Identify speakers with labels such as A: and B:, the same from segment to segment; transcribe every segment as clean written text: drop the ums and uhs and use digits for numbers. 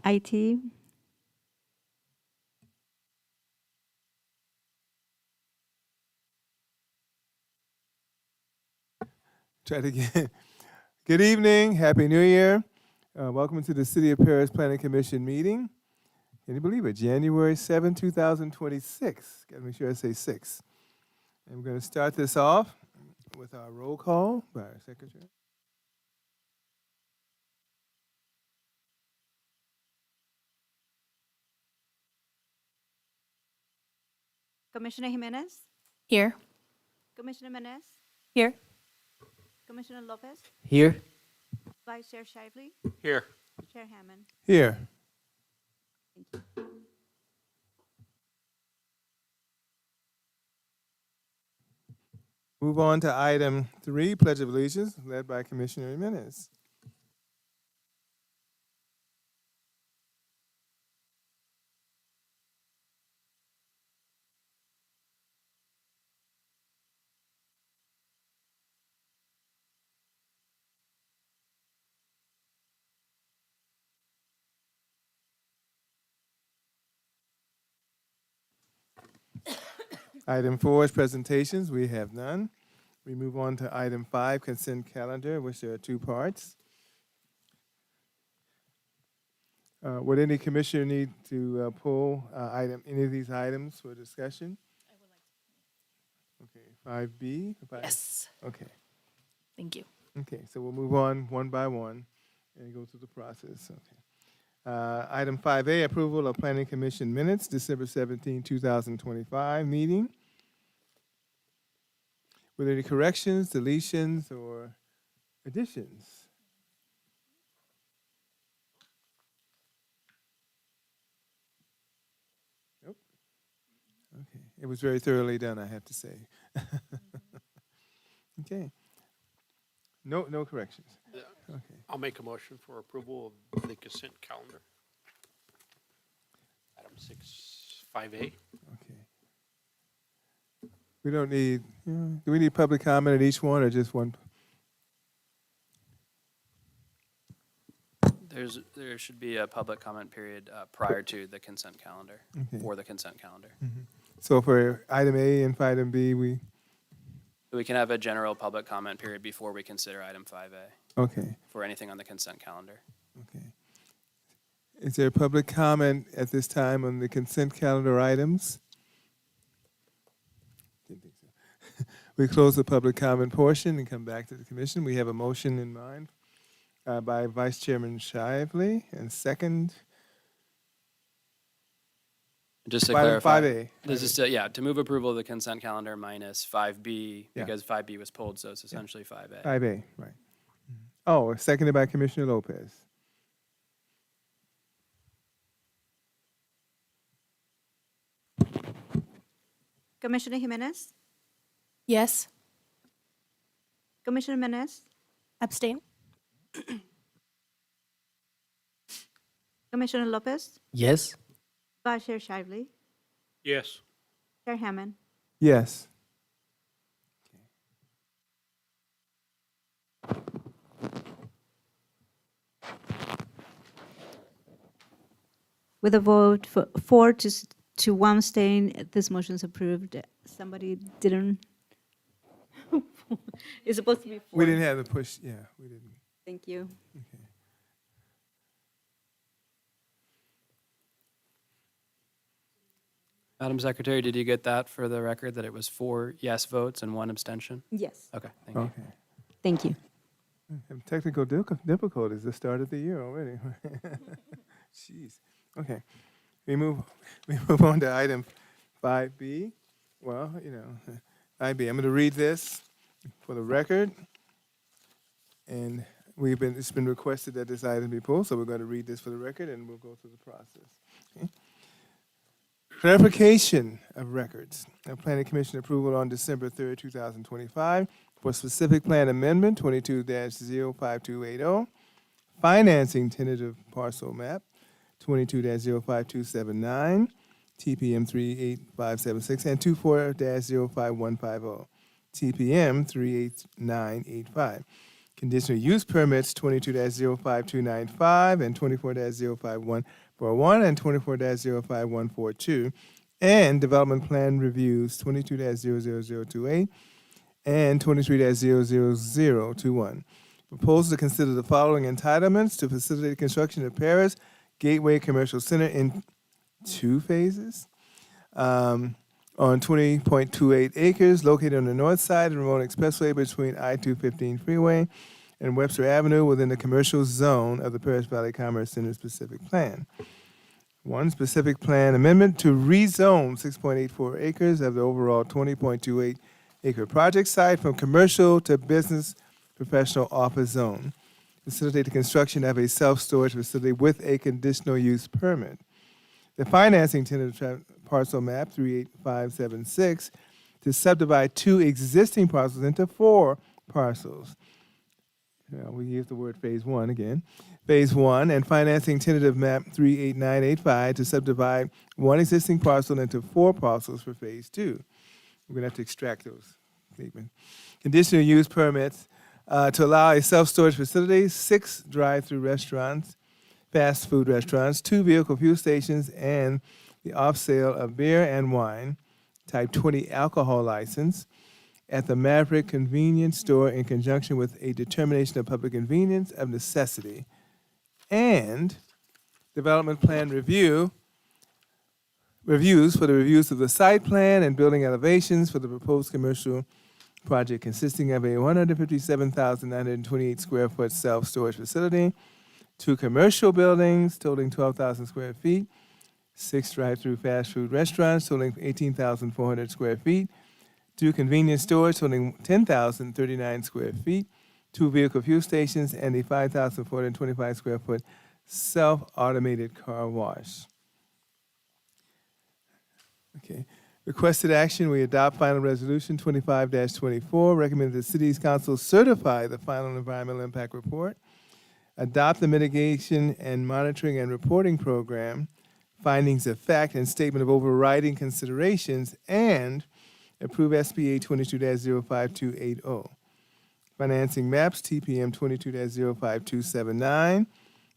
A: IT.
B: Try it again. Good evening. Happy New Year. Welcome to the City of Paris Planning Commission meeting. Can you believe it? January 7, 2026. Got to make sure I say 6. And we're going to start this off with our roll call by our secretary.
A: Commissioner Jimenez,
C: Here.
A: Commissioner Menez,
C: Here.
A: Commissioner Lopez,
D: Here.
A: Vice Chair Shively,
D: Here.
A: Chair Hammond.
B: Here. Move on to item 3, Pledge of Allegiance, led by Commissioner Jimenez. Item 4 is presentations. We have none. We move on to item 5, consent calendar, which there are 2 parts. Would any commissioner need to pull any of these items for discussion? I would like to. Okay, 5B?
C: Yes.
B: Okay.
C: Thank you.
B: Okay, so we'll move on one by one and go through the process. Okay. Item 5A, approval of Planning Commission minutes, December 17, 2025 meeting. Were there any corrections, deletions, or additions? Nope. Okay, it was very thoroughly done, I have to say. Okay. No corrections.
D: Yeah.
B: Okay.
D: I'll make a motion for approval of the consent calendar. Item 5A.
B: Okay. We don't need, do we need public comment at each one or just one?
E: There should be a public comment period prior to the consent calendar,
B: Okay.
E: for the consent calendar.
B: So for item A and for item B, we,
E: We can have a general public comment period before we consider item 5A
B: okay,
E: for anything on the consent calendar.
B: okay. Is there public comment at this time on the consent calendar items? Didn't think so. We close the public comment portion and come back to the commission. We have a motion in mind by Vice Chairman Shively and second
E: Just to
B: by
E: clarify,
B: 5A.
E: this is to move approval of the consent calendar minus 5B
B: Yeah.
E: because 5B was pulled, so it's essentially 5A.
B: 5A, right. Oh, seconded by Commissioner Lopez.
A: Commissioner Jimenez,
C: Yes.
A: Commissioner Menez,
C: Abstain.
A: Commissioner Lopez,
D: Yes.
A: Vice Chair Shively,
D: Yes.
A: Chair Hammond.
B: Yes.
A: With a vote for 4-1 staying, this motion is approved. Somebody didn't. It's supposed to be 4.
B: We didn't have the push, yeah, we didn't.
A: Thank you.
B: Okay.
E: Madam Secretary, did you get that for the record, that it was 4 yes votes and 1 abstention?
A: Yes.
E: Okay, thank you.
B: Okay.
A: Thank you.
B: Have technical difficulties the start of the year already. Jeez. Okay. We move on to item 5B. Well, 5B. I'm going to read this for the record. And it's been requested that this item be pulled, so we're going to read this for the record and we'll go through the process. Okay. Clarification of records. Planning Commission approval on December 3rd, 2025 for specific plan amendment 22-05280, financing tentative parcel map 22-05279, TPM 38576, and 24-05150, TPM 38985. Conditional use permits 22-05295 and 24-05141 and 24-05142, and development plan reviews 22-00028 and 23-00021. Proposal to consider the following entitlements to facilitate construction of Paris Gateway Commercial Center in 2 phases. On 20.28 acres located on the north side of the Ramona Expressway between I-215 Freeway and Webster Avenue within the commercial zone of the Paris Valley Commerce Center specific plan. 1, specific plan amendment to rezone 6.84 acres of the overall 20.28 acre project site from commercial to business professional office zone. Facilitate the construction of a self-storage facility with a conditional use permit. The financing tentative parcel map 38576 to subdivide 2 existing parcels into 4 parcels. We use the word phase 1 again. Phase 1 and financing tentative map 38985 to subdivide 1 existing parcel into 4 parcels for phase 2. We're going to have to extract those statements. Conditional use permits to allow a self-storage facility, 6 drive-through restaurants, fast food restaurants, 2 vehicle fuel stations, and the off-sale of beer and wine, type 20 alcohol license, at the Maverick Convenience Store in conjunction with a determination of public convenience of necessity, and development plan reviews for the reviews of the site plan and building elevations for the proposed commercial project consisting of a 157,928 square foot self-storage facility, 2 commercial buildings totaling 12,000 square feet, 6 drive-through fast food restaurants totaling 18,400 square feet, 2 convenience stores totaling 10,039 square feet, 2 vehicle fuel stations, and a 5,425 square foot self-automated car wash. Okay. Requested action, we adopt final resolution 25-24, recommend the city's council certify the final environmental impact report, adopt the mitigation and monitoring and reporting program, findings of fact and statement of overriding considerations, and approve SBA 22-05280. Financing maps, TPM 22-05279,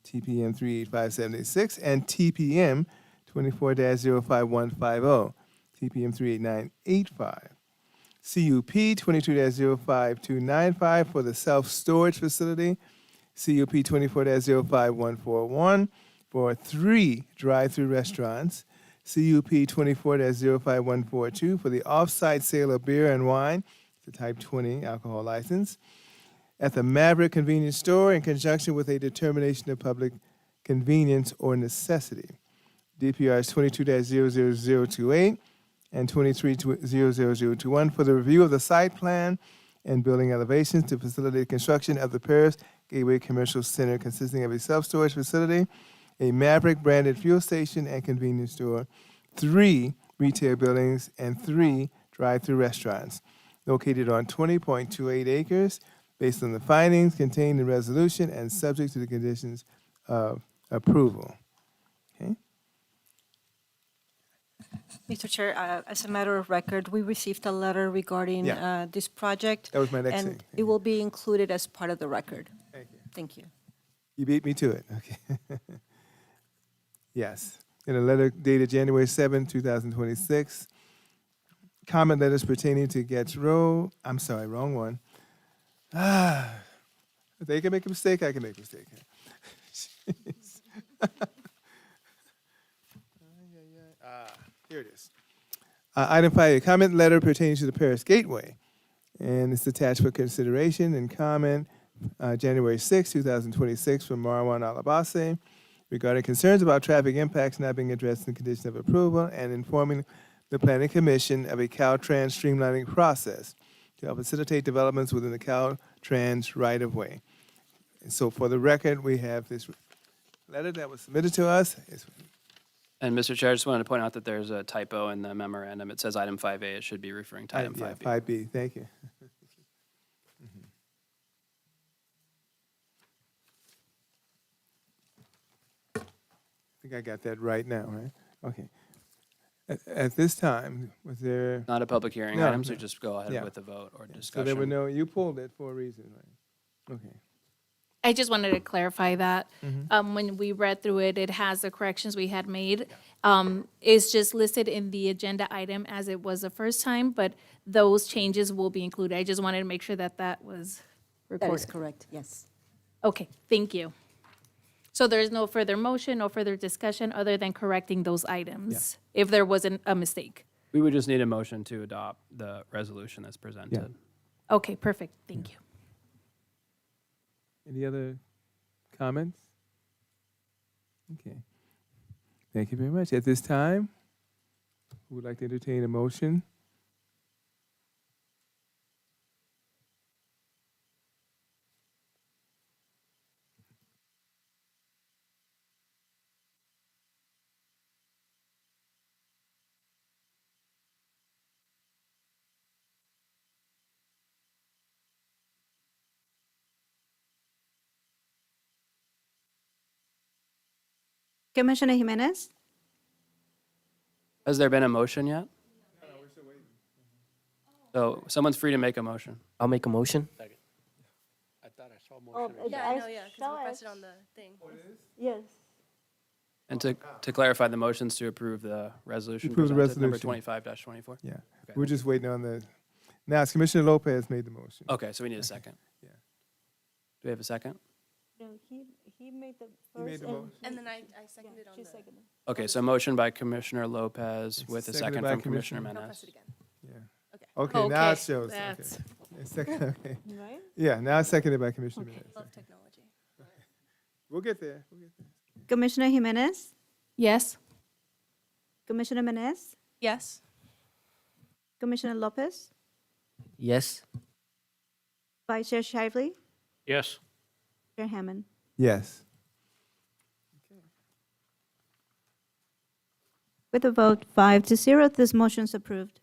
B: TPM 38576, and TPM 24-05150, TPM 38985. CUP 22-05295 for the self-storage facility, CUP 24-05141 for 3 drive-through restaurants, CUP 24-05142 for the off-site sale of beer and wine, the type 20 alcohol license, at the Maverick Convenience Store in conjunction with a determination of public convenience or necessity. DPRs 22-00028 and 23-00021 for the review of the site plan and building elevations to facilitate construction of the Paris Gateway Commercial Center consisting of a self-storage facility, a Maverick branded fuel station and convenience store, 3 retail buildings, and 3 drive-through restaurants located on 20.28 acres based on the findings contained in the resolution and subject to the conditions of approval. Okay.
F: Mr. Chair, as a matter of record, we received a letter regarding
B: Yeah.
F: this project.
B: That was my next
F: And
B: thing.
F: it will be included as part of the record.
B: Thank you.
F: Thank you.
B: You beat me to it. Okay. Yes. In a letter dated January 7, 2026, comment letters pertaining to Getz Road. I'm sorry, wrong one. If they can make a mistake, I can make a mistake. Jeez. Here it is. Item 5, a comment letter pertaining to the Paris Gateway. And it's attached for consideration and comment January 6, 2026 from Marwan Alabase regarding concerns about traffic impacts not being addressed in condition of approval and informing the Planning Commission of a Caltrans streamlining process to help facilitate developments within the Caltrans right-of-way. And so for the record, we have this letter that was submitted to us.
E: And Mr. Chair, I just wanted to point out that there's a typo in the memorandum. It says item 5A. It should be referring to item 5B.
B: 5B, thank you. I think I got that right now, right? Okay. At this time, was there,
E: Not a public hearing
B: No,
E: item, so
B: no.
E: just go ahead
B: Yeah.
E: with the vote or
B: so
E: discussion.
B: there were no, you pulled it for a reason, right? Okay.
C: I just wanted to clarify that.
B: Mm-hmm.
C: When we read through it, it has the corrections we had made. It's just listed in the agenda item as it was the first time, but those changes will be included. I just wanted to make sure that that was
F: That is
C: recorded.
F: correct, yes.
C: Okay, thank you. So there is no further motion, no further discussion, other than correcting those items, if there wasn't a mistake.
E: We would just need a motion to adopt the resolution that's presented.
C: Okay, perfect, thank you.
B: Any other comments? Okay. Thank you very much. At this time, we would like to entertain a motion.
A: Commissioner Jimenez?
E: Has there been a motion yet? So someone's free to make a motion.
G: I'll make a motion.
D: Second. I thought I saw a motion.
H: Yeah, I know, yeah, because we pressed it on the thing.
A: Yes.
E: And to clarify, the motion's to approve the resolution
B: Approve the
E: presented, number
B: resolution.
E: 25-24.
B: Yeah.
E: Okay.
B: We're just waiting on the, now it's Commissioner Lopez made the motion.
E: Okay, so we need a second.
B: Yeah.
E: Do we have a second?
A: No, he made the
B: He made
A: first
B: the
A: and
B: motion.
H: And then I seconded on the.
E: Okay, so motion by Commissioner Lopez with a
B: Seconded
E: second
B: by
E: from Commissioner
B: Commissioner-
H: I'll press
E: Menace.
H: it again.
B: Yeah.
H: Okay.
B: Okay, now it
C: Okay,
B: shows.
C: that's-
B: Okay. It's second, okay.
A: Right?
B: Yeah, now it's seconded by Commissioner Menace.
H: Love technology.
B: We'll get there. We'll get there.
A: Commissioner Jimenez?
C: Yes?
A: Commissioner Menes?
H: Yes.
A: Commissioner Lopez?
G: Yes.
A: Vice Chair Shively?
D: Yes.
A: Chair Hammond?
B: Yes.
A: With a vote 5-0, this motion is approved.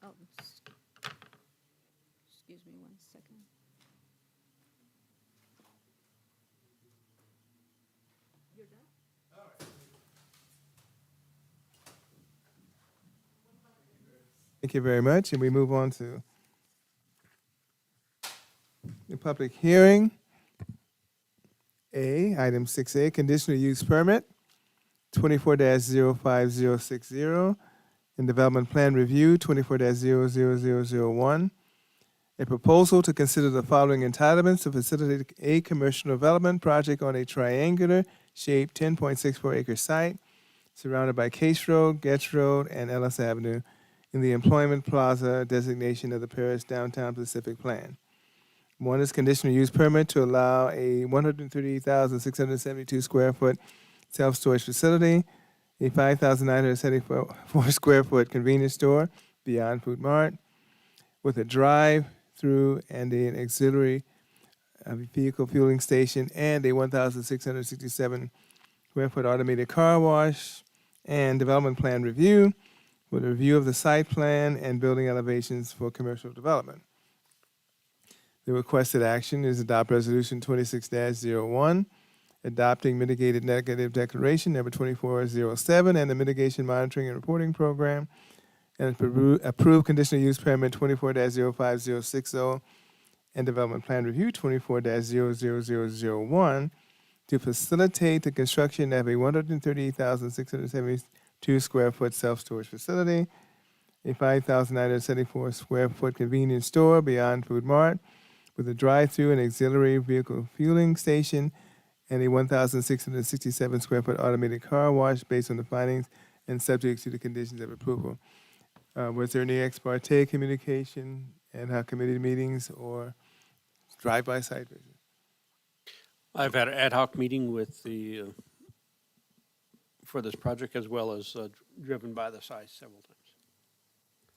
A: Oh, excuse me 1 second.
B: Thank you very much, and we move on to the public hearing. A, item 6A, conditional use permit, 24-05060, and development plan review, 24-00001. A proposal to consider the following entitlements to facilitate a commercial development project on a triangular-shaped 10.64 acre site surrounded by Case Road, Getz Road, and Ellis Avenue in the Employment Plaza designation of the Paris Downtown Pacific Plan. One is conditional use permit to allow a 138,672 square foot self-storage facility, a 5,974 square foot convenience store, Beyond Food Mart, with a drive-through and an auxiliary vehicle fueling station, and a 1,667 square foot automated car wash, and development plan review, with a review of the site plan and building elevations for commercial development. The requested action is adopt resolution 26-01, adopting mitigated negative declaration number 2407 and the mitigation monitoring and reporting program, and approve conditional use permit 24-05060 and development plan review 24-00001 to facilitate the construction of a 138,672 square foot self-storage facility, a 5,974 square foot convenience store, Beyond Food Mart, with a drive-through and auxiliary vehicle fueling station, and a 1,667 square foot automated car wash based on the findings and subject to the conditions of approval. Was there any ex parte communication, ad hoc committee meetings, or drive-by site visits?
D: I've had an ad hoc meeting with the, for this project as well as driven by the site several times.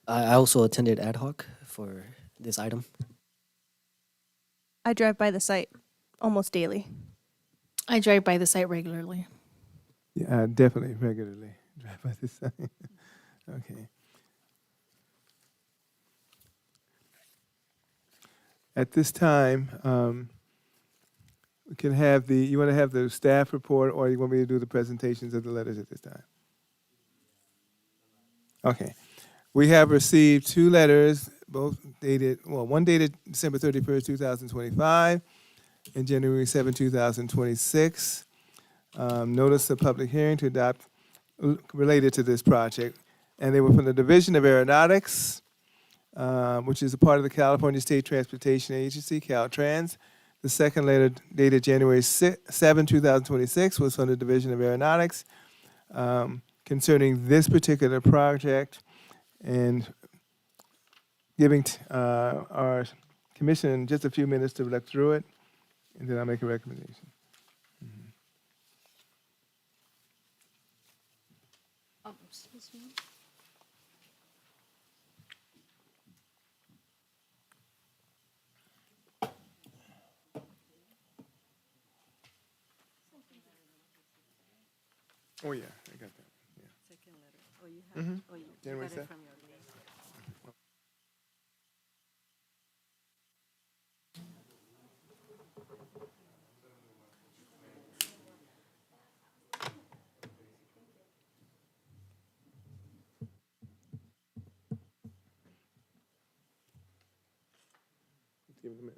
G: I also attended ad hoc for this item.
H: I drive by the site almost daily.
C: I drive by the site regularly.
B: Yeah, definitely, regularly. Drive by the site. Okay. At this time, we can have the, you want to have the staff report, or you want me to do the presentations of the letters at this time? Okay. We have received two letters, both dated, well, one dated December 31st, 2025, and January 7, 2026. Notice of public hearing to adopt related to this project. And they were from the Division of Aeronautics, which is a part of the California State Transportation Agency, Caltrans. The second letter dated January 7, 2026 was from the Division of Aeronautics concerning this particular project and giving our commission just a few minutes to look through it, and then I'll make a recommendation. Oh, yeah, I got that. January 7th. Give it a minute.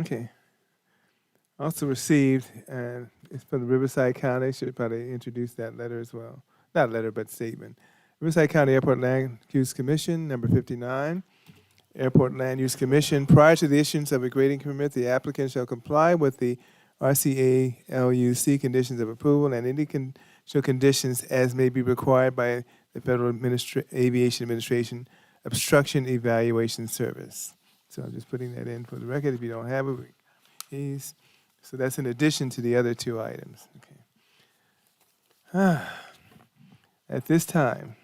B: Okay. Also received, and it's from the Riverside County. Should probably introduce that letter as well. Not letter, but statement. Riverside County Airport Land Use Commission, number 59. Airport Land Use Commission, prior to the issuance of a grading permit, the applicant shall comply with the RCA LUC conditions of approval and any conditions as may be required by the Federal Aviation Administration Obstruction Evaluation Service. So I'm just putting that in for the record. If you don't have it, please. So that's in addition to the other two items. Okay. At this time,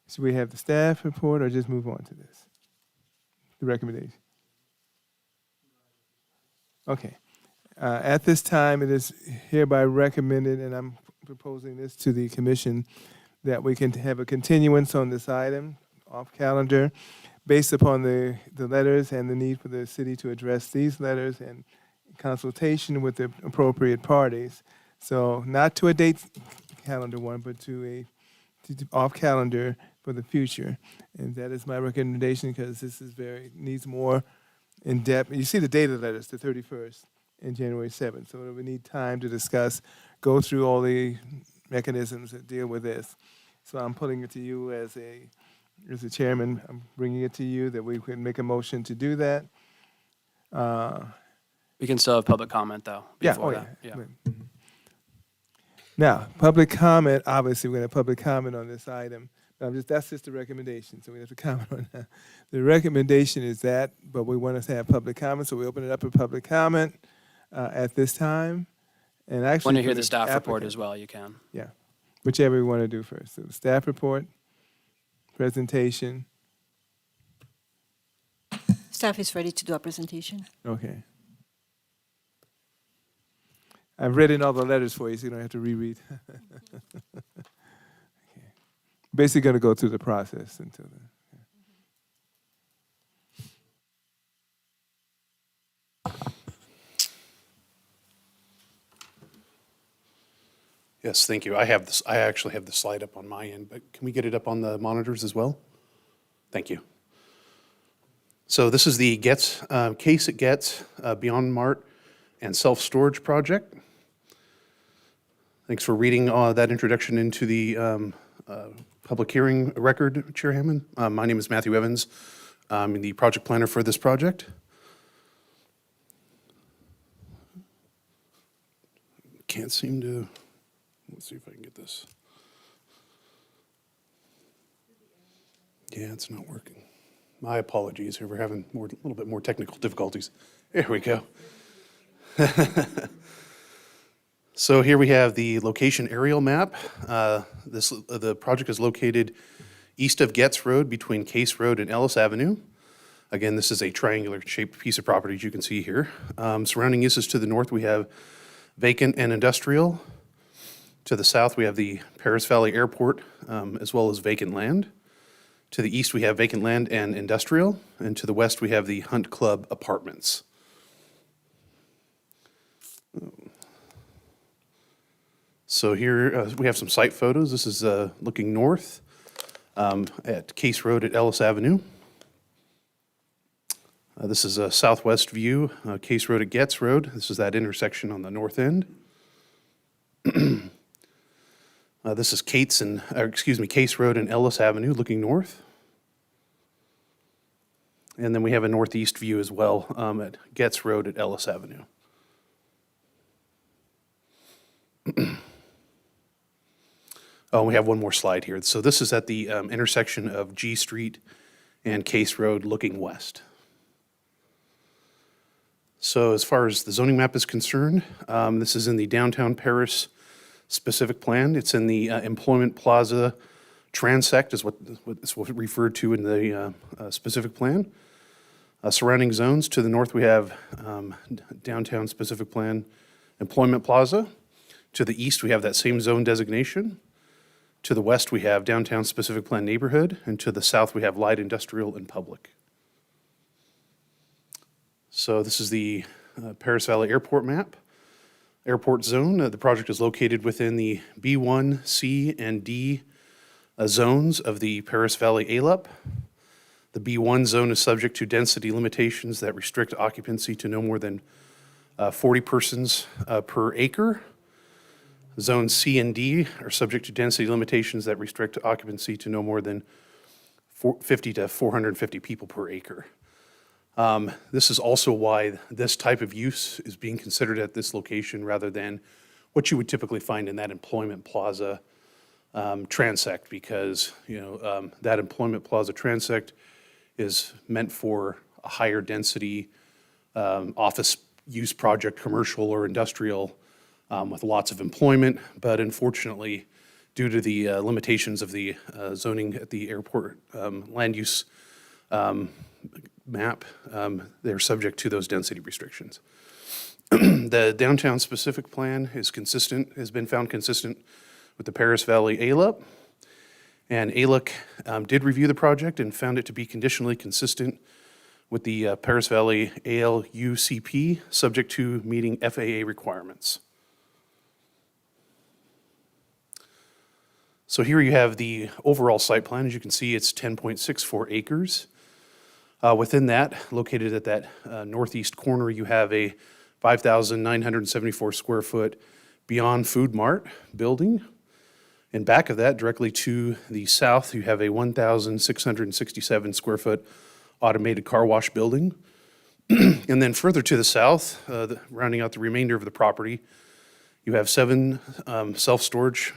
B: should we have the staff report or just move on to this? The recommendation. Okay. At this time, it is hereby recommended, and I'm proposing this to the commission, that we can have a continuance on this item off calendar based upon the letters and the need for the city to address these letters and consultation with the appropriate parties. So not to a date calendar one, but to off calendar for the future. And that is my recommendation because this is needs more in-depth. You see the data letters, the 31st and January 7th. So we need time to discuss, go through all the mechanisms that deal with this. So I'm putting it to you as a chairman. I'm bringing it to you that we can make a motion to do that.
E: We can still have public comment, though, before that.
B: Yeah. Mhm. Now, public comment, obviously, we're going to have public comment on this item. That's just a recommendation, so we have to comment on that. The recommendation is that, but we want to have public comment, so we open it up for public comment at this time. And actually,
E: Want to
B: for
E: hear the staff report
B: applicant.
E: as well, you can.
B: Yeah, whichever we want to do first. So the staff report, presentation.
F: Staff is ready to do a presentation.
B: Okay. I've written all the letters for you, so you don't have to reread. Okay. Basically going to go through the process until then.
I: Yes, thank you. I have this. I actually have the slide up on my end, but can we get it up on the monitors as well? Thank you. So this is the case at Getz Beyond Mart and self-storage project. Thanks for reading that introduction into the public hearing record, Chair Hammond. My name is Matthew Evans. I'm the project planner for this project. Can't seem to, let's see if I can get this. Yeah, it's not working. My apologies, we're having a little bit more technical difficulties. There we go. So here we have the location aerial map. The project is located east of Getz Road between Case Road and Ellis Avenue. Again, this is a triangular shaped piece of property, as you can see here. Surrounding uses to the north, we have vacant and industrial. To the south, we have the Paris Valley Airport, as well as vacant land. To the east, we have vacant land and industrial. And to the west, we have the Hunt Club Apartments. So here we have some site photos. This is looking north at Case Road at Ellis Avenue. This is a southwest view, Case Road at Getz Road. This is that intersection on the north end. This is Case Road and Ellis Avenue looking north. And then we have a northeast view as well at Getz Road at Ellis Avenue. Oh, we have one more slide here. So this is at the intersection of G Street and Case Road looking west. So as far as the zoning map is concerned, this is in the downtown Paris specific plan. It's in the Employment Plaza transect is what's referred to in the specific plan. Surrounding zones, to the north we have downtown specific plan Employment Plaza. To the east we have that same zone designation. To the west we have downtown specific plan neighborhood. And to the south we have light industrial and public. So this is the Paris Valley Airport map. Airport zone, the project is located within the B1, C, and D zones of the Paris Valley ALUP. The B1 zone is subject to density limitations that restrict occupancy to no more than 40 persons per acre. Zone C and D are subject to density limitations that restrict occupancy to no more than 50 to 450 people per acre. This is also why this type of use is being considered at this location rather than what you would typically find in that Employment Plaza transect, because that Employment Plaza transect is meant for a higher density office use project, commercial or industrial, with lots of employment. But unfortunately, due to the limitations of the zoning at the airport land use map, they're subject to those density restrictions. The downtown specific plan has been found consistent with the Paris Valley ALUP. And ALUC did review the project and found it to be conditionally consistent with the Paris Valley ALUCP, subject to meeting FAA requirements. So here you have the overall site plan. As you can see, it's 10.64 acres. Within that, located at that northeast corner, you have a 5,974 square foot Beyond Food Mart building. In back of that, directly to the south, you have a 1,667 square foot automated car wash building. And then further to the south, rounding out the remainder of the property, you have 7 self-storage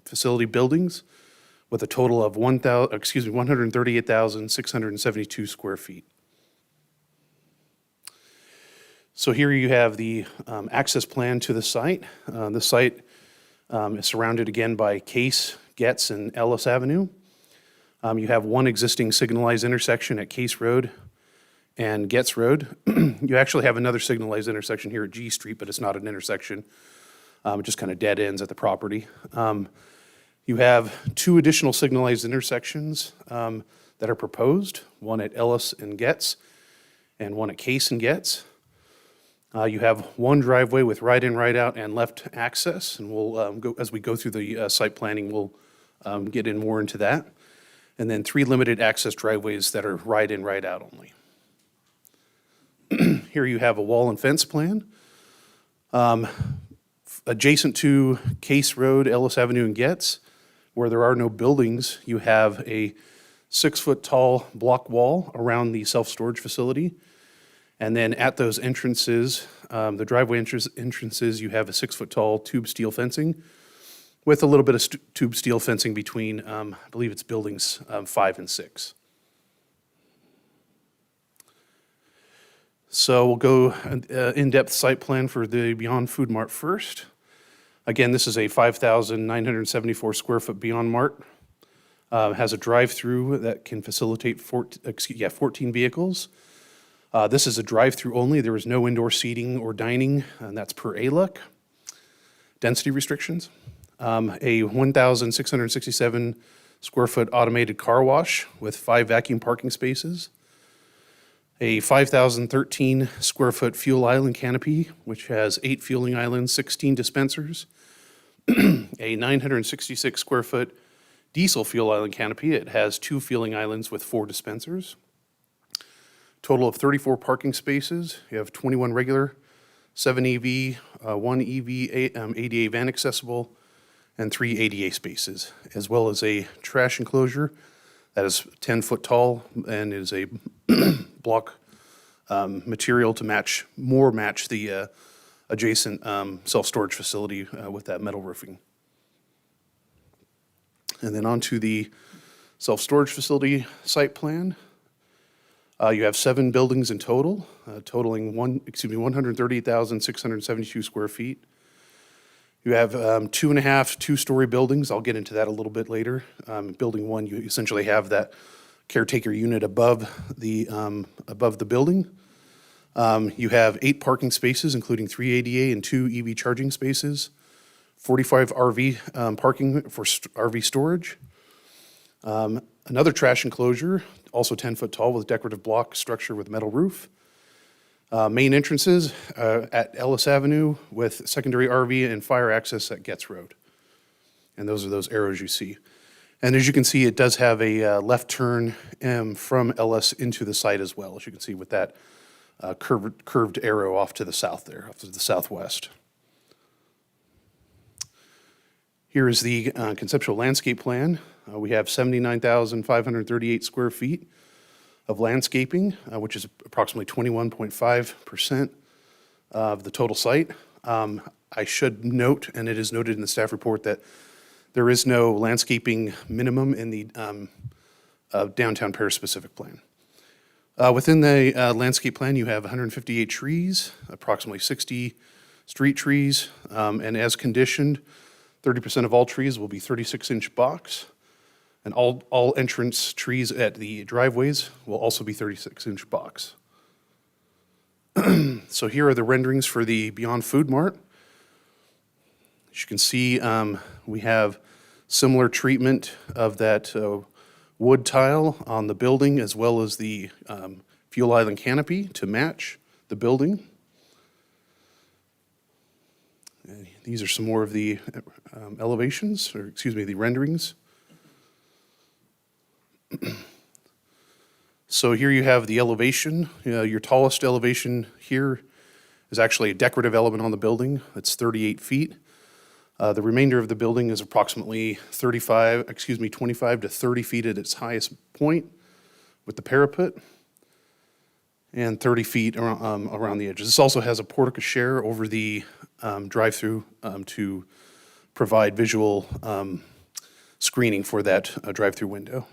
I: facility buildings with a total of 138,672 square feet. So here you have the access plan to the site. The site is surrounded again by Case, Getz, and Ellis Avenue. You have one existing signalized intersection at Case Road and Getz Road. You actually have another signalized intersection here at G Street, but it's not an intersection. It just kind of dead ends at the property. You have 2 additional signalized intersections that are proposed, one at Ellis and Getz and one at Case and Getz. You have one driveway with right-in, right-out, and left access, and we'll as we go through the site planning, we'll get in more into that. And then 3 limited access driveways that are right-in, right-out only. Here you have a wall and fence plan. Adjacent to Case Road, Ellis Avenue, and Getz, where there are no buildings, you have a 6-foot-tall block wall around the self-storage facility. And then at those entrances, the driveway entrances, you have a 6-foot-tall tube steel fencing with a little bit of tube steel fencing between, I believe it's buildings 5 and 6. So we'll go in-depth site plan for the Beyond Food Mart first. Again, this is a 5,974 square foot Beyond Mart. Has a drive-through that can facilitate 14 vehicles. This is a drive-through only. There is no indoor seating or dining, and that's per ALUC. Density restrictions. A 1,667 square foot automated car wash with 5 vacuum parking spaces. A 5,013 square foot fuel island canopy, which has 8 fueling islands, 16 dispensers. A 966 square foot diesel fuel island canopy. It has 2 fueling islands with 4 dispensers. Total of 34 parking spaces. You have 21 regular, 7 EV, 1 EV ADA van accessible, and 3 ADA spaces, as well as a trash enclosure that is 10 foot tall and is a block material to match the adjacent self-storage facility with that metal roofing. And then on to the self-storage facility site plan. You have 7 buildings in total, totaling 138,672 square feet. You have 2.5 two-story buildings. I'll get into that a little bit later. Building 1, you essentially have that caretaker unit above the building. You have 8 parking spaces, including 3 ADA and 2 EV charging spaces. 45 RV parking for RV storage. Another trash enclosure, also 10 foot tall with decorative block structure with metal roof. Main entrances at Ellis Avenue with secondary RV and fire access at Getz Road. And those are those arrows you see. And as you can see, it does have a left turn from Ellis into the site as well, as you can see with that curved arrow off to the south there, off to the southwest. Here is the conceptual landscape plan. We have 79,538 square feet of landscaping, which is approximately 21.5% of the total site. I should note, and it is noted in the staff report, that there is no landscaping minimum in the downtown Paris specific plan. Within the landscape plan, you have 158 trees, approximately 60 street trees, and as conditioned, 30% of all trees will be 36-inch box, and all entrance trees at the driveways will also be 36-inch box. So here are the renderings for the Beyond Food Mart. As you can see, we have similar treatment of that wood tile on the building as well as the fuel island canopy to match the building. And these are some more of the elevations, or excuse me, the renderings. So here you have the elevation. Your tallest elevation here is actually a decorative element on the building. It's 38 feet. The remainder of the building is approximately 25 to 30 feet at its highest point with the parapet, and 30 feet around the edges. This also has a porte cochere over the drive-through to provide visual screening for that drive-through window.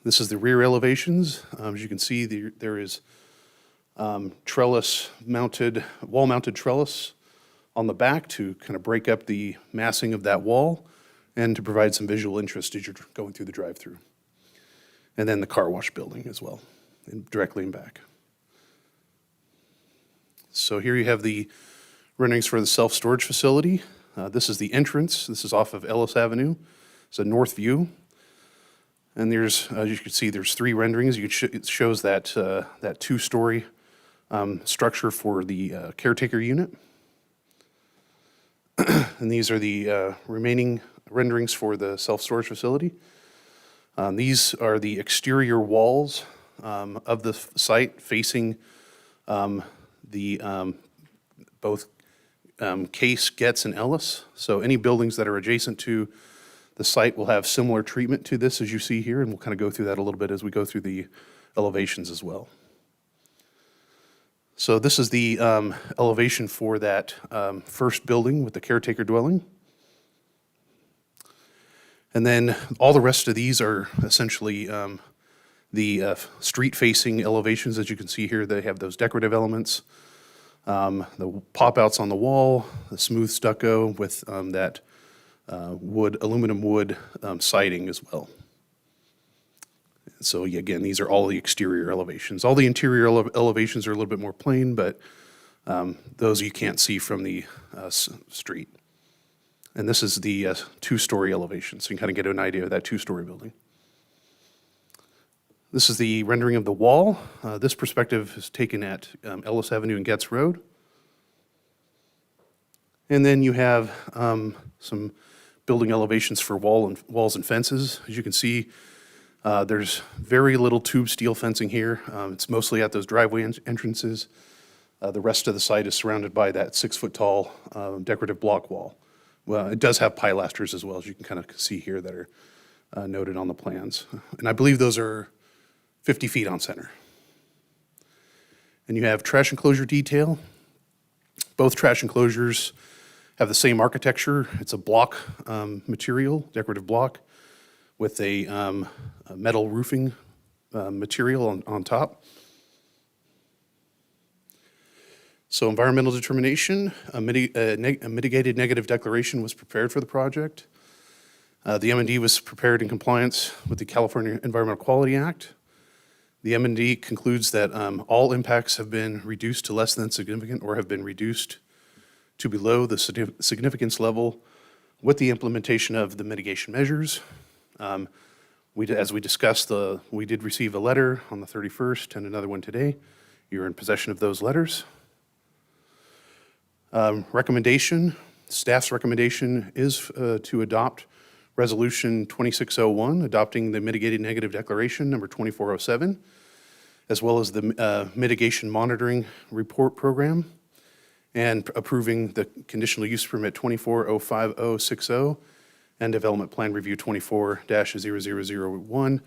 I: This is the rear elevations. As you can see, there is wall-mounted trellis on the back to kind of break up the massing of that wall and to provide some visual interest as you're going through the drive-through. And then the car wash building as well, directly in back. So here you have the renderings for the self-storage facility. This is the entrance. This is off of Ellis Avenue. It's a north view. And there's, as you can see, there's 3 renderings. It shows that 2-story structure for the caretaker unit. And these are the remaining renderings for the self-storage facility. These are the exterior walls of the site facing both Case, Getz, and Ellis. So any buildings that are adjacent to the site will have similar treatment to this as you see here, and we'll kind of go through that a little bit as we go through the elevations as well. So this is the elevation for that first building with the caretaker dwelling. And then all the rest of these are essentially the street-facing elevations. As you can see here, they have those decorative elements, the pop-outs on the wall, the smooth stucco with that aluminum wood siding as well. So again, these are all the exterior elevations. All the interior elevations are a little bit more plain, but those you can't see from the street. And this is the two-story elevation, so you can kind of get an idea of that two-story building. This is the rendering of the wall. This perspective is taken at Ellis Avenue and Getz Road. And then you have some building elevations for walls and fences. As you can see, there's very little tube steel fencing here. It's mostly at those driveway entrances. The rest of the site is surrounded by that 6-foot-tall decorative block wall. Well, it does have pilasters as well, as you can kind of see here that are noted on the plans. And I believe those are 50 feet on center. And you have trash enclosure detail. Both trash enclosures have the same architecture. It's a block material, decorative block, with a metal roofing material on top. So environmental determination, a mitigated negative declaration was prepared for the project. The M&D was prepared in compliance with the California Environmental Quality Act. The M&D concludes that all impacts have been reduced to less than significant or have been reduced to below the significance level with the implementation of the mitigation measures. As we discussed, we did receive a letter on the 31st and another one today. You're in possession of those letters. Recommendation, staff's recommendation is to adopt Resolution 2601, adopting the Mitigated Negative Declaration number 2407, as well as the Mitigation Monitoring Report Program, and approving the Conditional Use Permit 240560 and Development Plan Review 24-0001,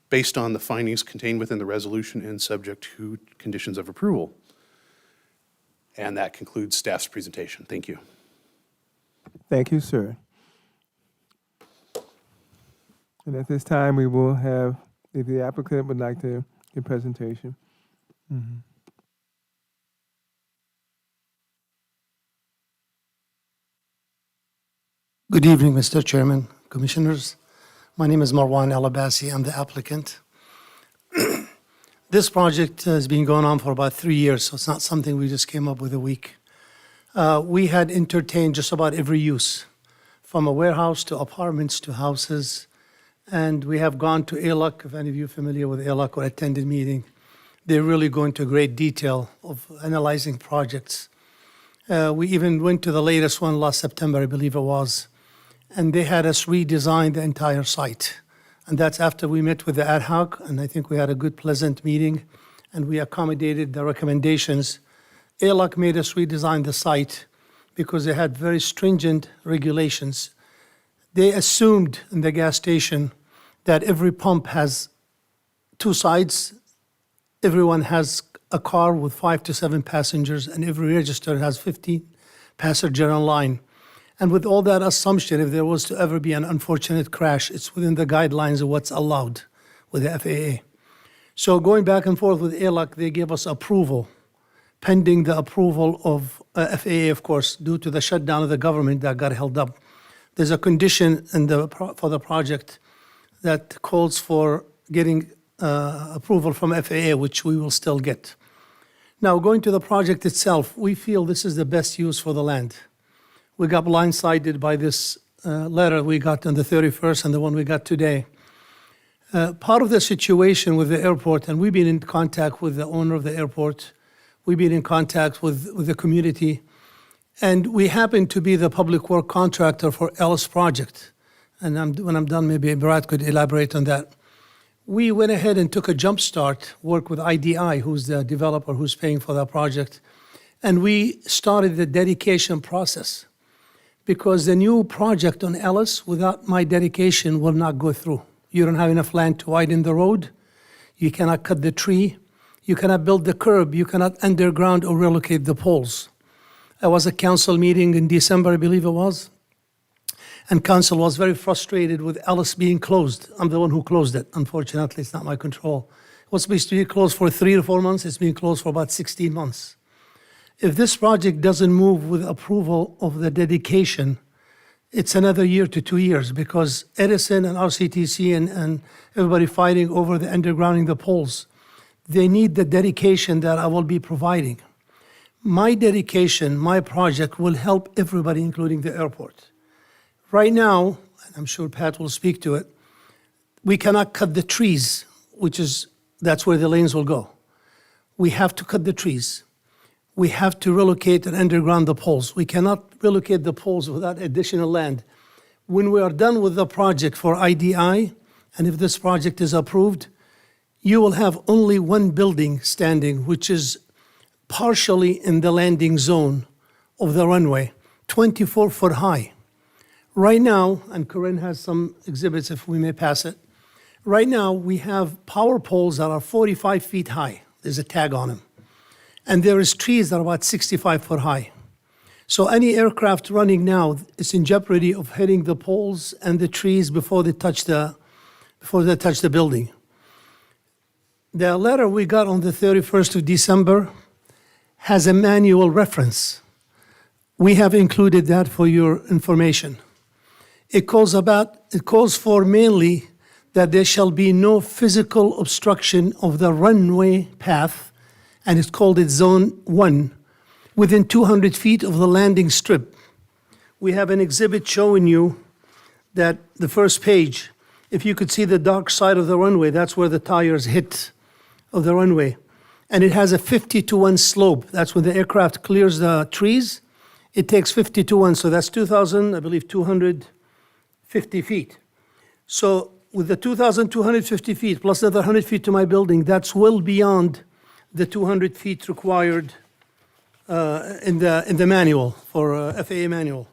I: based on the findings contained within the resolution and subject to conditions of approval. And that concludes staff's presentation. Thank you.
B: Thank you, sir. And at this time, we will have, if the applicant would like to give presentation.
J: Good evening, Mr. Chairman, Commissioners. My name is Marwan Alabasi. I'm the applicant. This project has been going on for about 3 years, so it's not something we just came up with a week. We had entertained just about every use, from a warehouse to apartments to houses, and we have gone to ALUC. If any of you are familiar with ALUC or attended meeting, they really go into great detail of analyzing projects. We even went to the latest one last September, I believe it was, and they had us redesign the entire site. And that's after we met with the ad hoc, and I think we had a good, pleasant meeting, and we accommodated the recommendations. ALUC made us redesign the site because they had very stringent regulations. They assumed in the gas station that every pump has two sides, everyone has a car with 5 to 7 passengers, and every register has 15 passengers on line. And with all that assumption, if there was to ever be an unfortunate crash, it's within the guidelines of what's allowed with the FAA. So going back and forth with ALUC, they gave us approval, pending the approval of FAA, of course, due to the shutdown of the government that got held up. There's a condition for the project that calls for getting approval from FAA, which we will still get. Now, going to the project itself, we feel this is the best use for the land. We got blindsided by this letter we got on the 31st and the one we got today. Part of the situation with the airport, and we've been in contact with the owner of the airport, we've been in contact with the community, and we happen to be the public work contractor for Ellis project. And when I'm done, maybe Brad could elaborate on that. We went ahead and took a jump start, worked with IDI, who's the developer who's paying for that project, and we started the dedication process. Because the new project on Ellis, without my dedication, will not go through. You don't have enough land to widen the road. You cannot cut the tree. You cannot build the curb, you cannot underground or relocate the poles. There was a council meeting in December, I believe it was, and council was very frustrated with Ellis being closed. I'm the one who closed it, unfortunately, it's not my control. It was supposed to be closed for 3 to 4 months, it's been closed for about 16 months. If this project doesn't move with approval of the dedication, it's another year to 2 years, because Edison and RCTC and everybody fighting over the undergrounding the poles, they need the dedication that I will be providing. My dedication, my project will help everybody, including the airport. Right now, and I'm sure Pat will speak to it, we cannot cut the trees, that's where the lanes will go. We have to cut the trees. We have to relocate and underground the poles. We cannot relocate the poles without additional land. When we are done with the project for IDI, and if this project is approved, you will have only one building standing, which is partially in the landing zone of the runway, 24 foot high. Right now, and Corinne has some exhibits if we may pass it. Right now, we have power poles that are 45 feet high. There's a tag on them. And there is trees that are about 65 foot high. So any aircraft running now is in jeopardy of hitting the poles and the trees before they touch the building. The letter we got on the 31st of December has a manual reference. We have included that for your information. It calls for mainly that there shall be no physical obstruction of the runway path, and it's called it Zone 1, within 200 feet of the landing strip. We have an exhibit showing you that the first page, if you could see the dark side of the runway, that's where the tires hit of the runway. And it has a 50-to-1 slope. That's when the aircraft clears the trees. It takes 50-to-1, so that's 2,250 feet. So with the 2,250 feet plus another 100 feet to my building, that's well beyond the 200 feet required in the manual, for FAA manual.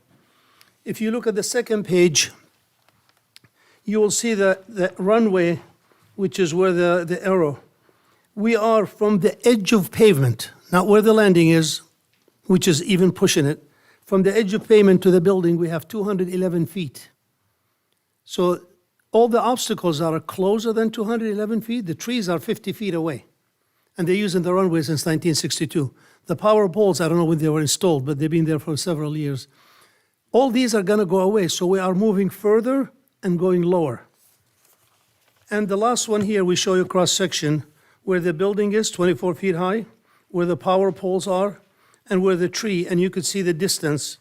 J: If you look at the second page, you will see the runway, which is where the arrow. We are from the edge of pavement, not where the landing is, which is even pushing it. From the edge of pavement to the building, we have 211 feet. So all the obstacles that are closer than 211 feet, the trees are 50 feet away. And they're using the runway since 1962. The power poles, I don't know when they were installed, but they've been there for several years. All these are going to go away, so we are moving further and going lower. And the last one here, we show you cross-section where the building is, 24 feet high, where the power poles are, and where the tree, and you could see the distance,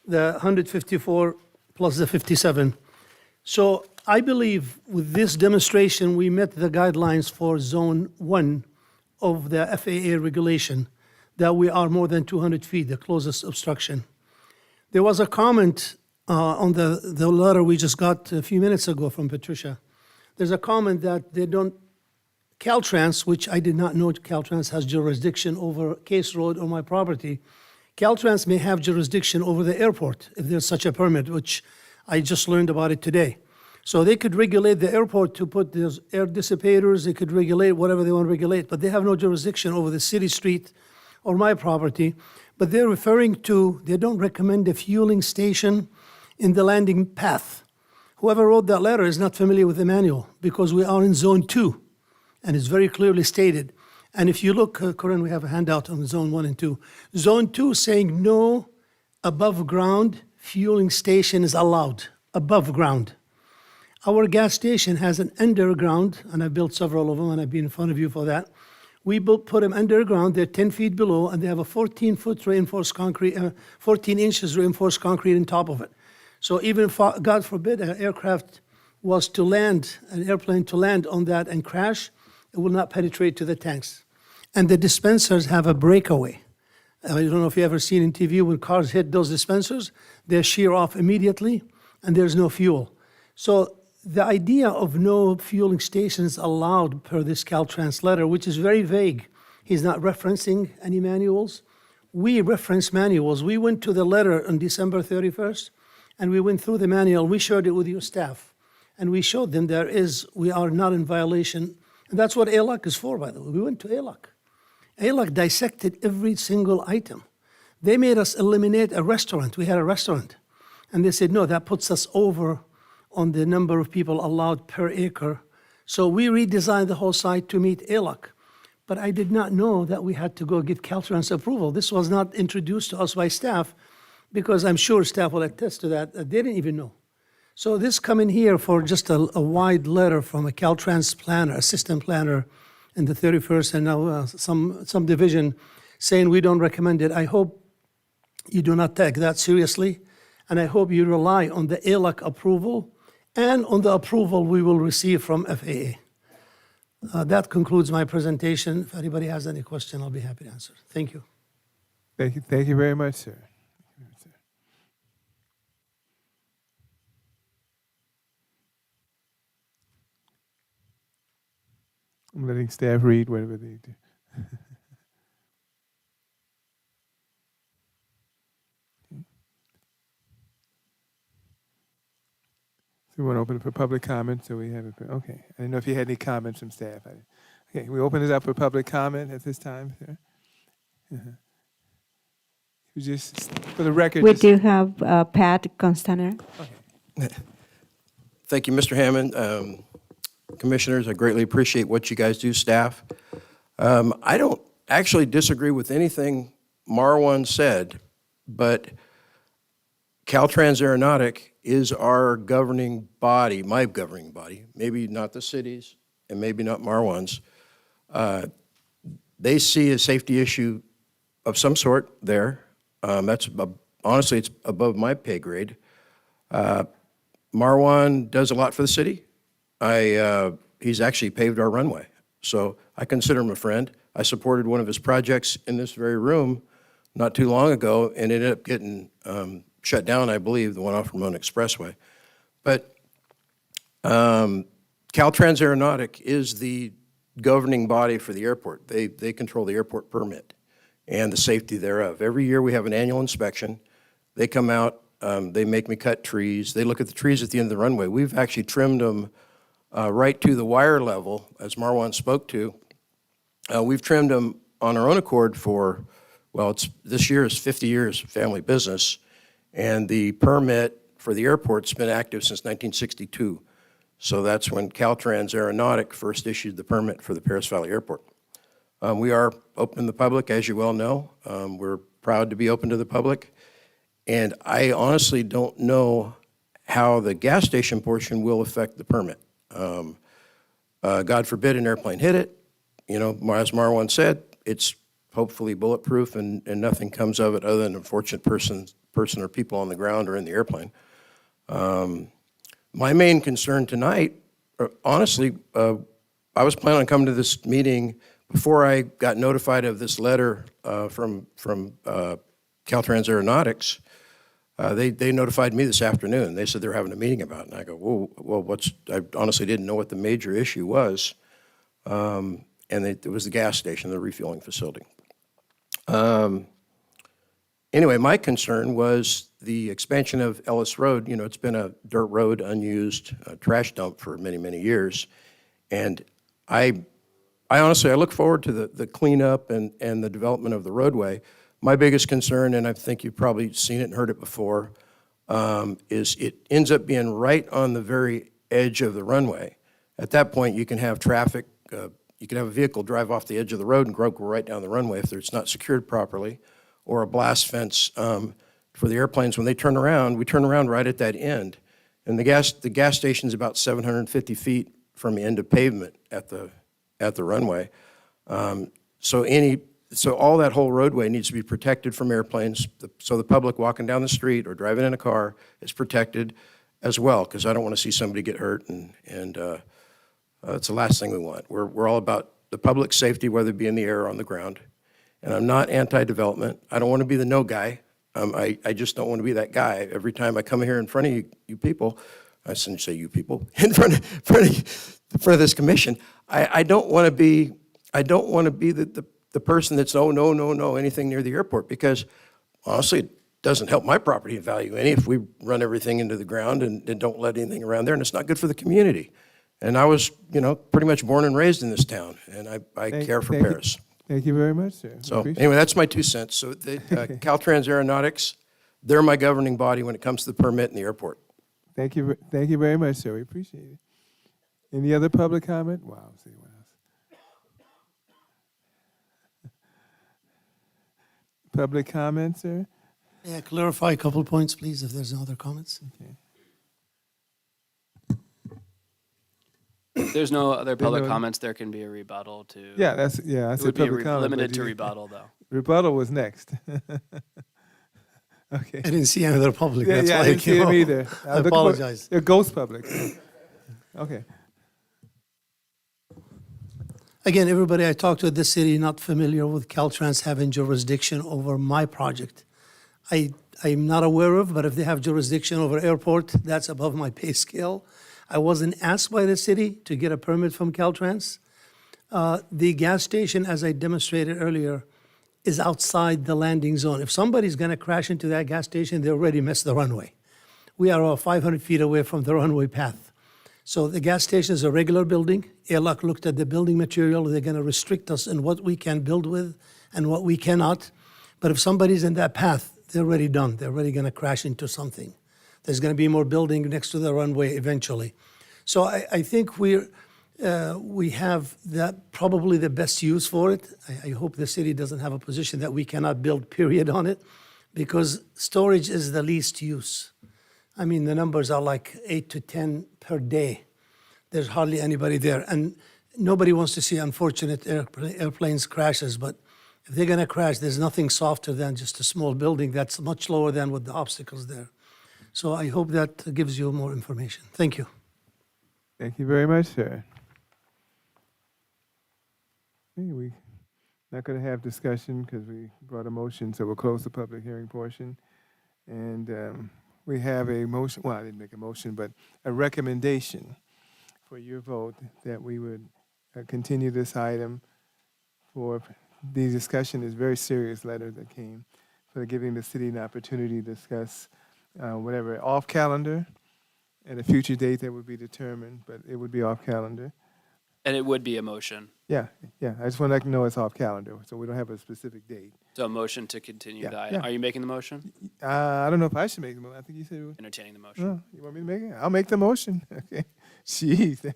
J: the 154 plus the 57. So I believe with this demonstration, we met the guidelines for Zone 1 of the FAA regulation, that we are more than 200 feet, the closest obstruction. There was a comment on the letter we just got a few minutes ago from Patricia. There's a comment that they don't, Caltrans, which I did not know Caltrans has jurisdiction over Case Road or my property. Caltrans may have jurisdiction over the airport if there's such a permit, which I just learned about it today. So they could regulate the airport to put those air dissipators, they could regulate whatever they want to regulate, but they have no jurisdiction over the city street or my property. But they're referring to, they don't recommend a fueling station in the landing path. Whoever wrote that letter is not familiar with the manual, because we are in Zone 2, and it's very clearly stated. And if you look, Corinne, we have a handout on Zone 1 and 2. Zone 2 saying no above ground fueling station is allowed, above ground. Our gas station has an underground, and I've built several of them, and I've been in front of you for that. We put them underground, they're 10 feet below, and they have a 14-foot reinforced concrete, 14 inches reinforced concrete on top of it. So even if, God forbid, an aircraft was to land, an airplane to land on that and crash, it will not penetrate to the tanks. And the dispensers have a breakaway. I don't know if you've ever seen in TV when cars hit those dispensers, they shear off immediately, and there's no fuel. So the idea of no fueling stations allowed per this Caltrans letter, which is very vague. He's not referencing any manuals. We reference manuals. We went to the letter on December 31st, and we went through the manual. We shared it with your staff, and we showed them we are not in violation And that's what ALAC is for, by the way. We went to ALAC. ALAC dissected every single item. They made us eliminate a restaurant. We had a restaurant. And they said, no, that puts us over on the number of people allowed per acre. So we redesigned the whole site to meet ALAC. But I did not know that we had to go get Caltrans approval. This was not introduced to us by staff, because I'm sure staff will attest to that. They didn't even know. So this coming here for just a wide letter from a Caltrans planner, assistant planner in the 31st, and now some division saying we don't recommend it. I hope you do not take that seriously, and I hope you rely on the ALAC approval and on the approval we will receive from FAA. That concludes my presentation. If anybody has any question, I'll be happy to answer. Thank you.
B: Thank you very much, sir. I'm letting staff read whatever they do. So we want to open it for public comment, so we have it. Okay. I didn't know if you had any comments from staff. Okay, we open it up for public comment at this time, sir. You just, for the record.
A: We
B: just-
A: do have Pat Constaner.
K: Thank you, Mr. Hammond. Commissioners, I greatly appreciate what you guys do, staff. I don't actually disagree with anything Marwan said, but Caltrans Aeronautic is our governing body, my governing body, maybe not the cities and maybe not Marwan's. They see a safety issue of some sort there. Honestly, it's above my pay grade. Marwan does a lot for the city. He's actually paved our runway, so I consider him a friend. I supported one of his projects in this very room not too long ago, and it ended up getting shut down, I believe, the one off Ramona Expressway. But Caltrans Aeronautic is the governing body for the airport. They control the airport permit and the safety thereof. Every year we have an annual inspection. They come out, they make me cut trees. They look at the trees at the end of the runway. We've actually trimmed them right to the wire level, as Marwan spoke to. We've trimmed them on our own accord for, well, this year is 50 years family business, and the permit for the airport's been active since 1962. So that's when Caltrans Aeronautic first issued the permit for the Paris Valley Airport. We are open to the public, as you well know. We're proud to be open to the public. And I honestly don't know how the gas station portion will affect the permit. God forbid an airplane hit it. You know, as Marwan said, it's hopefully bulletproof and nothing comes of it other than an unfortunate person or people on the ground or in the airplane. My main concern tonight, honestly, I was planning on coming to this meeting before I got notified of this letter from Caltrans Aeronautics. They notified me this afternoon. They said they're having a meeting about it. And I go, whoa, well, I honestly didn't know what the major issue was. And it was the gas station, the refueling facility. Anyway, my concern was the expansion of Ellis Road. You know, it's been a dirt road, unused trash dump for many, many years. And I honestly, I look forward to the cleanup and the development of the roadway. My biggest concern, and I think you've probably seen it and heard it before, is it ends up being right on the very edge of the runway. At that point, you can have traffic, you can have a vehicle drive off the edge of the road and go right down the runway if it's not secured properly, or a blast fence for the airplanes. When they turn around, we turn around right at that end. And the gas station's about 750 feet from the end of pavement at the runway. So all that whole roadway needs to be protected from airplanes, so the public walking down the street or driving in a car is protected as well, because I don't want to see somebody get hurt, and it's the last thing we want. We're all about the public safety, whether it be in the air or on the ground. And I'm not anti-development. I don't want to be the no guy. I just don't want to be that guy. Every time I come here in front of you people, I shouldn't say you people, in front of this commission, I don't want to be the person that's no, anything near the airport, because honestly, it doesn't help my property value any if we run everything into the ground and don't let anything around there, and it's not good for the community. And I was, pretty much born and raised in this town, and I
B: Thank-
K: care for
B: thank you.
K: Paris.
B: Thank you very much, sir.
K: So
B: Appreciate
K: anyway, that's my 2 cents. So Caltrans Aeronautics, they're my governing body when it comes to the permit in the airport.
B: Thank you very much, sir. We appreciate it. Any other public comment? Wow, see what else? Public comment, sir?
J: Yeah, clarify a couple points, please, if there's no other comments.
B: Okay.
E: If there's no other public
B: no-
E: comments, there can be a rebuttal to.
B: Yeah, I
E: It
B: said
E: would be
B: public comment.
E: limited
B: but
E: to
B: you-
E: rebuttal, though.
B: Rebuttal was next. Okay.
J: I didn't see any other public,
B: Yeah,
J: that's
B: yeah,
J: why
B: I didn't see
J: came
B: him
J: up.
B: either.
J: I
B: was looking for-
J: apologize.
B: They're ghost public. Okay.
J: Again, everybody I talked to at this city not familiar with Caltrans having jurisdiction over my project. I'm not aware of, but if they have jurisdiction over airport, that's above my pay scale. I wasn't asked by the city to get a permit from Caltrans. The gas station, as I demonstrated earlier, is outside the landing zone. If somebody's gonna crash into that gas station, they already missed the runway. We are 500 feet away from the runway path. So the gas station is a regular building. AirLock looked at the building material. They're going to restrict us in what we can build with and what we cannot. But if somebody's in that path, they're already done. They're already going to crash into something. There's going to be more building next to the runway eventually. So I think we have that probably the best use for it. I hope the city doesn't have a position that we cannot build, period, on it, because storage is the least use. I mean, the numbers are like 8 to 10 per day. There's hardly anybody there. And nobody wants to see unfortunate airplanes crashes, but if they're going to crash, there's nothing softer than just a small building that's much lower than with the obstacles there. So I hope that gives you more information. Thank you.
B: Thank you very much, sir. Okay, we're not going to have discussion because we brought a motion, so we'll close the public hearing portion. And we have a motion, well, I didn't make a motion, but a recommendation for your vote that we would continue this item for the discussion is very serious letter that came for giving the city an opportunity to discuss whatever off calendar at a future date that would be determined, but it would be off calendar.
E: And it would be a motion.
B: Yeah, yeah. I just want to let you know it's off calendar, so we don't have a specific date.
E: So a motion to continue
B: Yeah,
E: the item.
B: yeah.
E: Are you making the motion?
B: I don't know if I should make the motion. I think you said.
E: Entertaining the motion.
B: No, you want me to make it? I'll make the motion. Okay. Jeez.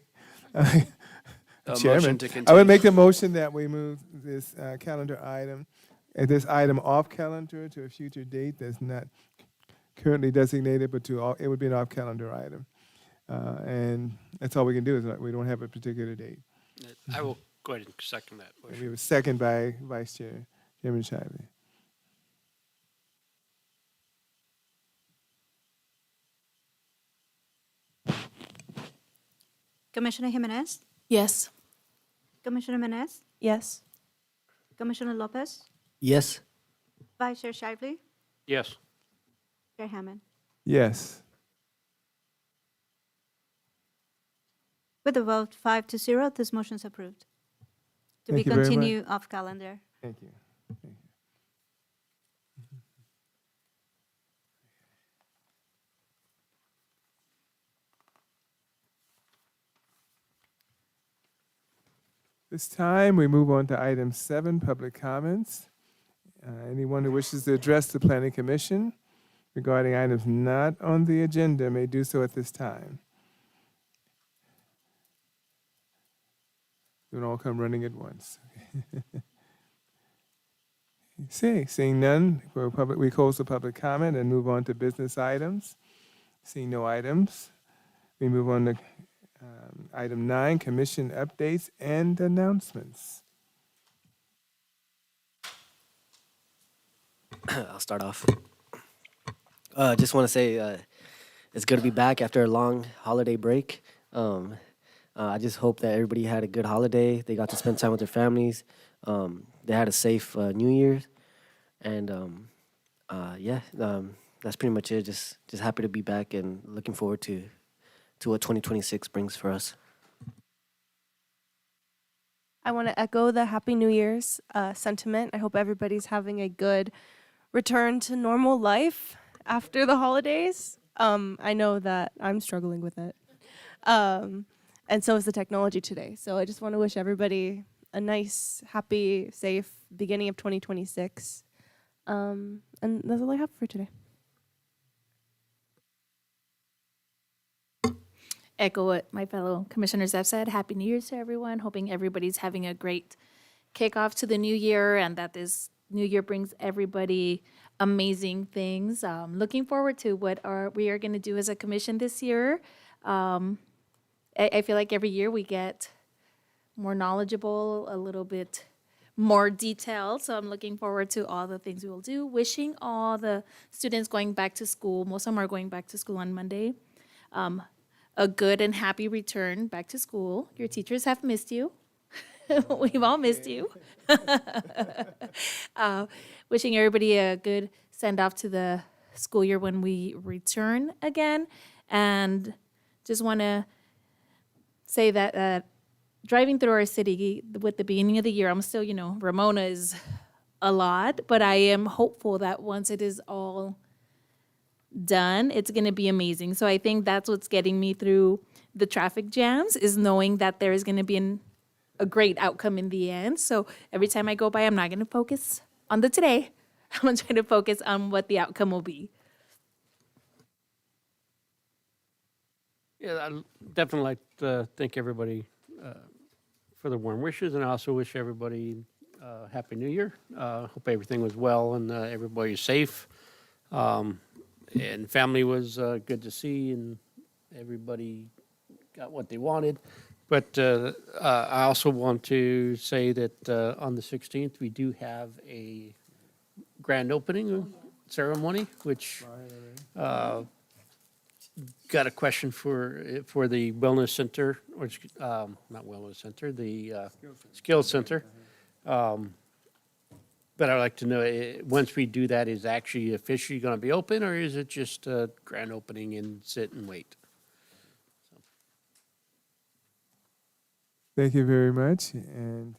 E: A
B: Chairman,
E: motion to
B: I would
E: continue.
B: make the motion that we move this calendar item, this item off calendar to a future date that's not currently designated, but it would be an off calendar item. And that's all we can do is we don't have a particular date.
D: I will go ahead and second that
B: And
D: motion.
B: we have a second by Vice Chairman Shively.
A: Commissioner Jimenez,
C: Yes.
A: Commissioner Menez,
H: Yes.
A: Commissioner Lopez,
G: Yes.
A: Vice Chair Shively,
D: Yes.
A: Chair Hammond.
B: Yes.
A: With a vote 5-0, this motion is approved. To be
B: Thank you very much.
A: continued off calendar.
B: Thank you. Thank you. This time, we move on to item 7, public comments. Anyone who wishes to address the Planning Commission regarding items not on the agenda may do so at this time. Don't all come running at once. Seeing none, we close the public comment and move on to business items. Seeing no items, we move on to item 9, commission updates and announcements.
G: I'll start off. Just want to say it's good to be back after a long holiday break. I just hope that everybody had a good holiday. They got to spend time with their families. They had a safe New Year's, and that's pretty much it. Just happy to be back and looking forward to what 2026 brings for us.
H: I want to echo the Happy New Year's sentiment. I hope everybody's having a good return to normal life after the holidays. I know that I'm struggling with it. and so is the technology today. So I just want to wish everybody a nice, happy, safe beginning of 2026. And that's all I have for today.
C: Echo what my fellow commissioners have said. Happy New Year to everyone. Hoping everybody's having a great kickoff to the new year and that this new year brings everybody amazing things. Looking forward to what we are going to do as a commission this year. I feel like every year we get more knowledgeable, a little bit more detailed. So I'm looking forward to all the things we will do. Wishing all the students going back to school, most of them are going back to school on Monday, a good and happy return back to school. Your teachers have missed you. We've all missed you. Wishing everybody a good send off to the school year when we return again. And just want to say that driving through our city with the beginning of the year, I'm still, Ramona is a lot, but I am hopeful that once it is all done, it's going to be amazing. So I think that's what's getting me through the traffic jams, is knowing that there is going to be a great outcome in the end. So every time I go by, I'm not going to focus on the today. I'm going to try to focus on what the outcome will be.
D: Yeah, I'd definitely like to thank everybody for the warm wishes, and I also wish everybody Happy New Year. Hope everything was well and everybody's safe. And family was good to see, and everybody got what they wanted. But I also want to say that on the 16th, we do have a grand opening ceremony, which got a question for the wellness center, or not wellness center, the skills center. But I'd like to know, once we do that, is actually officially going to be open, or is it just a grand opening and sit and wait?
B: Thank you very much, and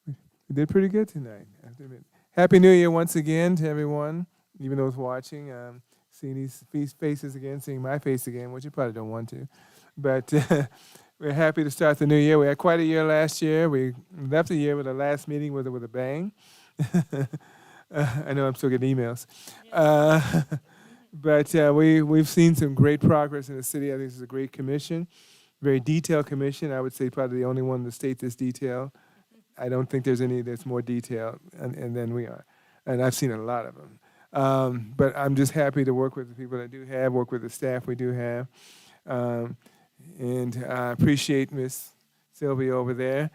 B: we did pretty good tonight, I have to admit. Happy New Year once again to everyone, even those watching. Seeing these faces again, seeing my face again, which you probably don't want to. But we're happy to start the new year. We had quite a year last year. We left the year with the last meeting with a bang. I know I'm still getting emails. But we've seen some great progress in the city. I think this is a great commission, very detailed commission. I would say probably the only one in the state that's detailed. I don't think there's any that's more detailed and than we are. And I've seen a lot of them. But I'm just happy to work with the people I do have, work with the staff we do have. And I appreciate Miss Sylvia over there.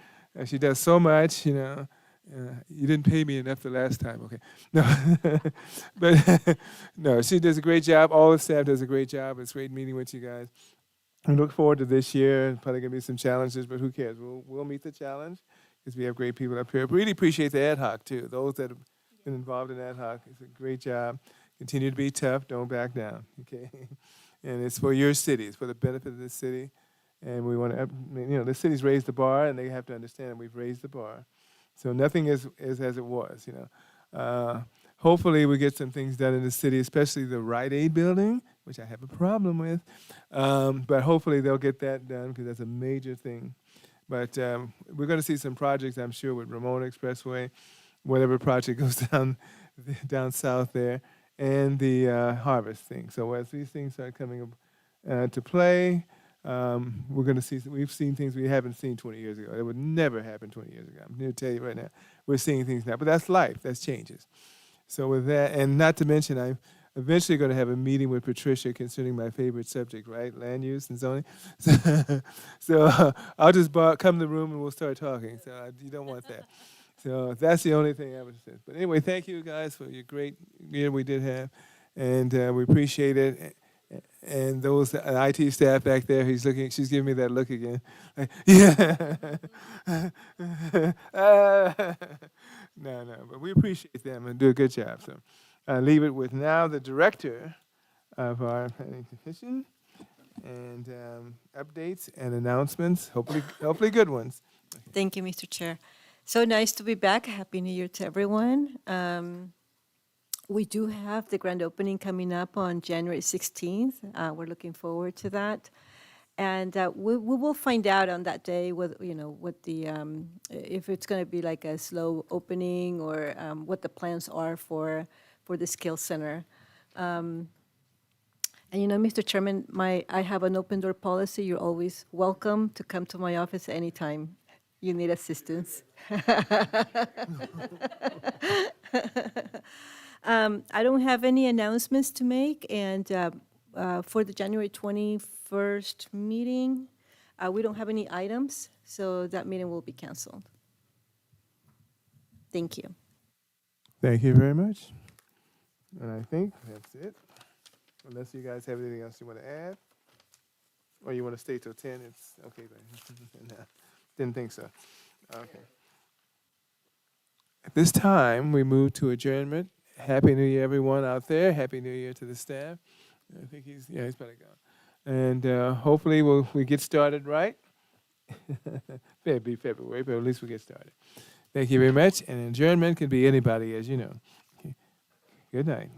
B: She does so much, you didn't pay me enough the last time, okay. No, but no, she does a great job. All the staff does a great job. It's great meeting with you guys. I look forward to this year. Probably going to be some challenges, but who cares? We'll meet the challenge because we have great people up here. Really appreciate the ad hoc, too. Those that have been involved in ad hoc. It's a great job. Continue to be tough. Don't back down. Okay, and it's for your city. It's for the benefit of the city, and we want to. The city's raised the bar, and they have to understand that we've raised the bar. So nothing is as it was. Hopefully we get some things done in the city, especially the Rite Aid building, which I have a problem with. But hopefully they'll get that done because that's a major thing. But we're going to see some projects, I'm sure, with Ramona Expressway. Whatever project goes down south there, and the harvest thing. So as these things start coming to play, we're going to see. We've seen things we haven't seen 20 years ago. It would never happen 20 years ago. I'm going to tell you right now. We're seeing things now, but that's life. That's changes. So with that, and not to mention, I'm eventually going to have a meeting with Patricia concerning my favorite subject, right? Land use and zoning. So I'll just come in the room and we'll start talking. So you don't want that. So that's the only thing I would say. But anyway, thank you guys for your great year we did have, and we appreciate it. And those IT staff back there, she's giving me that look again. Like, yeah. No, but we appreciate them and do a good job. So I leave it with now the director of our planning commission, and updates and announcements, hopefully good ones.
F: Thank you, Mr. Chair. So nice to be back. Happy New Year to everyone. We do have the grand opening coming up on January 16th. We're looking forward to that. And we will find out on that day what the if it's going to be like a slow opening or what the plans are for the Skills Center. And Mr. Chairman, I have an open door policy. You're always welcome to come to my office anytime you need assistance. I don't have any announcements to make, and for the January 21st meeting, we don't have any items, so that meeting will be canceled. Thank you.
B: Thank you very much. And I think that's it. Unless you guys have anything else you want to add? Or you want to stay till 10? It's okay, then. No, didn't think so. Okay. At this time, we move to adjournment. Happy New Year, everyone out there. Happy New Year to the staff. I think he's better go. And hopefully we get started right. Maybe February, but at least we get started. Thank you very much. And adjournment can be anybody, as you know. Okay. Good night.